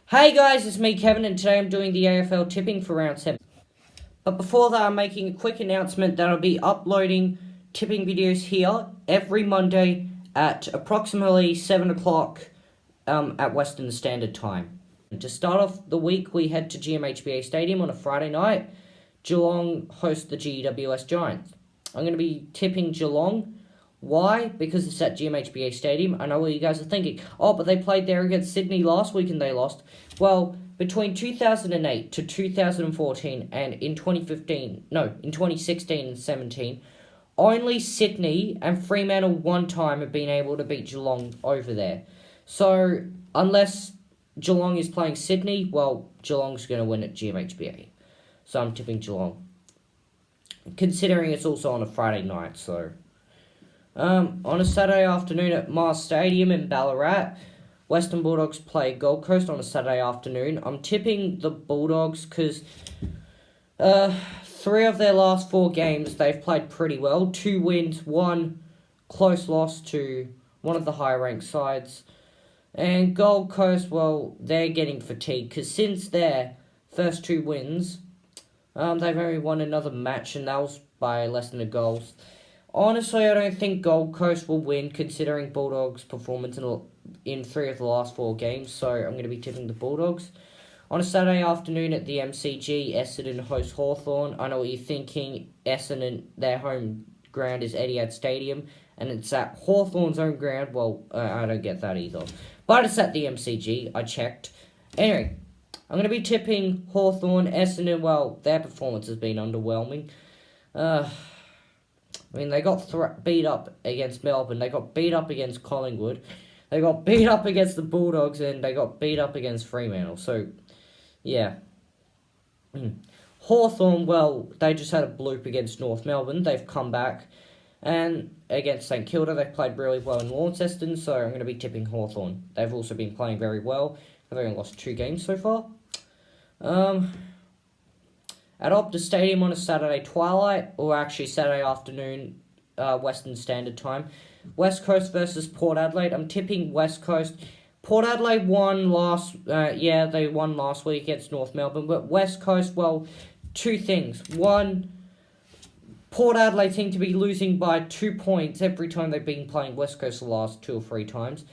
Hey guys, it's me Kevin and today I'm doing the AFL Tipping for round 7. But before that I'm making a quick announcement that I'll be uploading tipping videos here every Monday at approximately 7 o'clock at Western Standard Time. And to start off the week we head to GMHBA Stadium on a Friday night. Geelong host the GWS Giants. I'm going to be tipping Geelong. Why? Because it's at GMHBA Stadium. I know what you guys are thinking. Oh, but they played there against Sydney last week and they lost. Well, between 2008 to 2014 and in 2016 and 17, only Sydney and Fremantle one time have been able to beat Geelong over there. So, unless Geelong is playing Sydney, well, Geelong's going to win at GMHBA. So I'm tipping Geelong. Considering it's also on a Friday night, so... on a Saturday afternoon at Mars Stadium in Ballarat, Western Bulldogs play Gold Coast on a Saturday afternoon. I'm tipping the Bulldogs because 3 of their last 4 games they've played pretty well. 2 wins, 1 close loss to one of the higher-ranked sides. And Gold Coast, well, they're getting fatigued because since their first 2 wins, they've only won another match and that was by less than a goal. Honestly, I don't think Gold Coast will win, considering Bulldogs' performance in 3 of the last 4 games, so I'm going to be tipping the Bulldogs. On a Saturday afternoon at the MCG, Essendon host Hawthorn. I know what you're thinking. Essendon, their home ground is Etihad Stadium, and it's at Hawthorn's own ground. Well, I don't get that either. But it's at the MCG, I checked. Anyway, I'm going to be tipping Hawthorn. Essendon, well, their performance has been underwhelming. They got beat up against Melbourne, they got beat up against Collingwood, they got beat up against the Bulldogs, and they got beat up against Fremantle. So, yeah. Hawthorn, well, they just had a bloop against North Melbourne. They've come back. And against St Kilda, they've played really well in Launceston, so I'm going to be tipping Hawthorn. They've also been playing very well. They've only lost 2 games so far. At Optus Stadium on a Saturday twilight, or actually Saturday afternoon, Western Standard Time. West Coast versus Port Adelaide. I'm tipping West Coast. Port Adelaide won they won last week against North Melbourne. But West Coast, well, 2 things. One, Port Adelaide seem to be losing by 2 points every time they've been playing West Coast the last 2 or 3 times.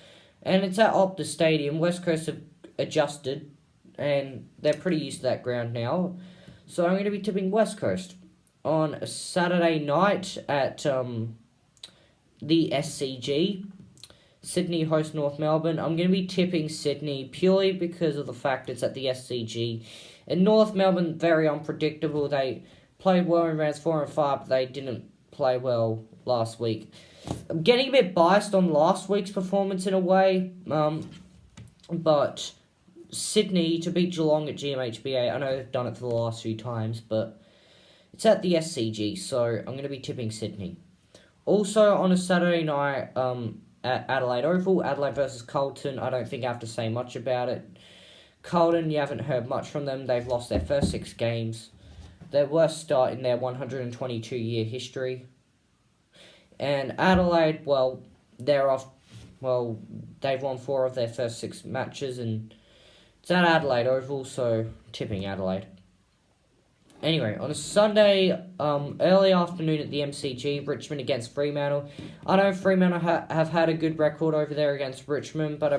And it's at Optus Stadium. West Coast have adjusted, and they're pretty used to that ground now. So I'm going to be tipping West Coast. On a Saturday night at the SCG, Sydney host North Melbourne. I'm going to be tipping Sydney purely because of the fact it's at the SCG. And North Melbourne, very unpredictable. They played well in rounds 4 and 5, but they didn't play well last week. I'm getting a bit biased on last week's performance in a way, but... Sydney to beat Geelong at GMHBA. I know they've done it for the last few times, but it's at the SCG, so I'm going to be tipping Sydney. Also, on a Saturday night at Adelaide Oval, Adelaide versus Carlton, I don't think I have to say much about it. Carlton, you haven't heard much from them. They've lost their first 6 games. Their worst start in their 122-year history. And Adelaide, well, they're off. Well, they've won 4 of their first 6 matches, and it's at Adelaide Oval, so tipping Adelaide. Anyway, on a Sunday, early afternoon at the MCG, Richmond against Fremantle. I know Fremantle have had a good record over there against Richmond, but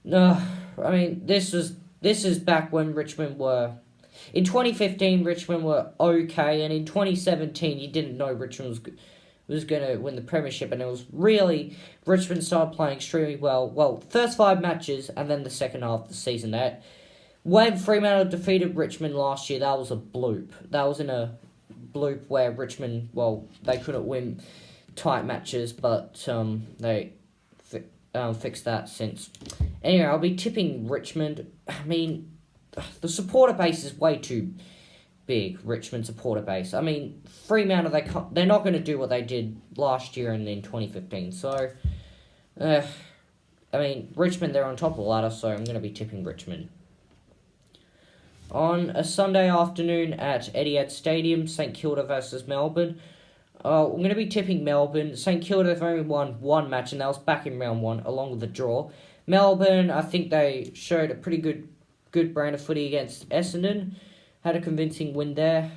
this is back when Richmond were... In 2015, Richmond were okay, and in 2017, you didn't know Richmond was going to win the premiership, and it was really... Richmond started playing extremely well. Well, first 5 matches, and then the second half of the season. When Fremantle defeated Richmond last year, that was a bloop. That was in a bloop where Richmond, well, they couldn't win tight matches, but they fixed that since. Anyway, I'll be tipping Richmond. The supporter base is way too big, Richmond supporter base. Fremantle, they're not going to do what they did last year and in 2015. So, Richmond, they're on top of the ladder, so I'm going to be tipping Richmond. On a Sunday afternoon at Etihad Stadium, St Kilda versus Melbourne. I'm going to be tipping Melbourne. St Kilda have only won 1 match, and that was back in round 1, along with the draw. Melbourne, I think they showed a pretty good brand of footy against Essendon. Had a convincing win there.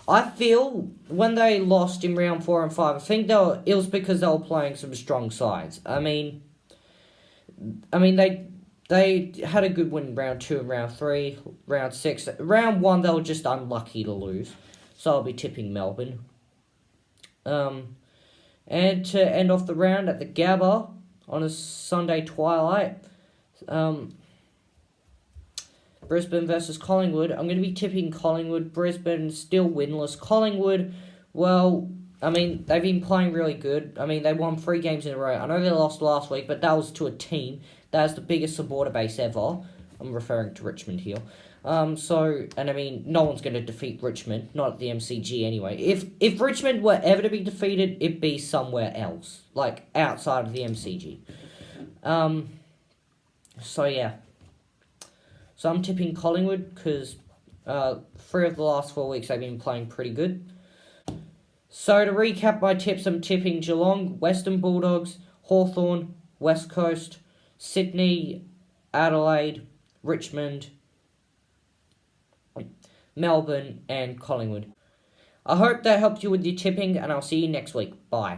I feel when they lost in round 4 and 5, I think it was because they were playing some strong sides. I mean they had a good win in round 2 and round 3, round 6. Round 1 they were just unlucky to lose. So I'll be tipping Melbourne. And to end off the round at the Gabba on a Sunday twilight, Brisbane versus Collingwood. I'm going to be tipping Collingwood. Brisbane still winless. Collingwood, well, I mean, they've been playing really good. I mean, they won 3 games in a row. I know they lost last week, but that was to a team that has the biggest supporter base ever. I'm referring to Richmond here. And I mean, no one's going to defeat Richmond, not at the MCG anyway. If Richmond were ever to be defeated, it'd be somewhere else, like outside of the MCG. So yeah. So I'm tipping Collingwood because 3 of the last 4 weeks they've been playing pretty good. So to recap my tips, I'm tipping Geelong, Western Bulldogs, Hawthorn, West Coast, Sydney, Adelaide, Richmond, Melbourne, and Collingwood. I hope that helped you with your tipping, and I'll see you next week. Bye.